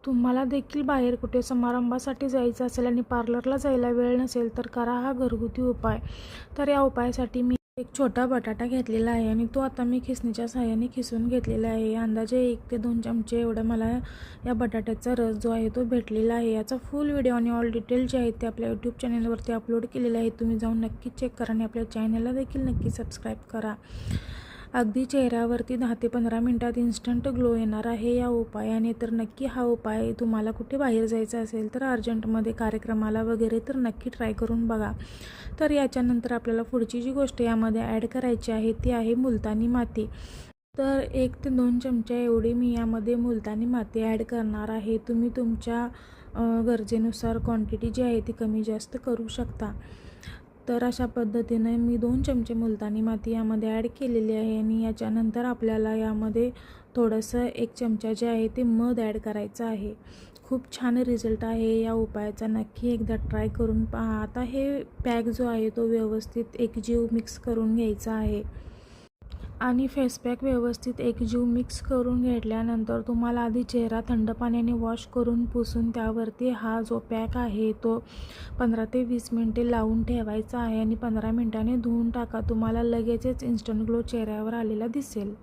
तुम्हाला देखील बाहेर कुठे समारंभासाठी जायचं असेल आणि पार्लरला जायला वेळ नसेल तर करा हा घरगुती उपाय. तर या उपायासाठी मी एक छोटा बटाटा घेतलेला आहे आणि तो आता मी खिसणीच्या सहाय्याने खिसून घेतलेला आहे. अंदाजे 1 ते 2 चमचे एवढा मला या बटाट्याचा रस जो आहे तो भेटलेला आहे. याचा फुल व्हिडिओ आणि ऑल डिटेल जे आहेत ते आपल्या यूट्यूब चॅनलवरती अपलोड केलेले आहेत. तुम्ही जाऊन नक्कीच चेक करा आणि आपल्या चॅनलला देखील नक्की सबस्क्राईब करा. अगदी चेहऱ्यावरती 10 ते 15 मिनिटात इन्स्टंट ग्लो येणार आहे या उपायाने. तर नक्की हा उपाय तुम्हाला कुठे बाहेर जायचं असेल तर अर्जंटमध्ये कार्यक्रमाला वगैरे तर नक्की ट्राय करून बघा. तर याच्यानंतर आपल्याला पुढची जी गोष्ट यामध्ये ॲड करायची आहे ती आहे मुलतानी माती. तर 1 ते 2 चमचे एवढी मी यामध्ये मुलतानी माती ॲड करणार आहे. तुम्ही तुमच्या गरजेनुसार क्वांटिटी जी आहे ती कमी जास्त करू शकता. तर अशा पद्धतीने मी 2 चमचे मुलतानी माती यामध्ये ॲड केलेली आहे आणि याच्यानंतर आपल्याला यामध्ये थोडंसं 1 चमचा जे आहे ते मध ॲड करायचं आहे. खूप छान रिझल्ट आहे या उपायाचा. नक्की एकदा ट्राय करून पहा. आता हे पॅक जो आहे तो व्यवस्थित एकजीव मिक्स करून घ्यायचा आहे आणि फेस पॅक व्यवस्थित एकजीव मिक्स करून घेतल्यानंतर तुम्हाला आधी चेहरा थंड पाण्याने वॉश करून पुसून त्यावरती हा जो पॅक आहे तो 15 ते 20 मिनिटे लावून ठेवायचा आहे आणि 15 मिनिटांनी धुवून टाका. तुम्हाला लगेचच इन्स्टंट ग्लो चेहऱ्यावर आलेला दिसेल.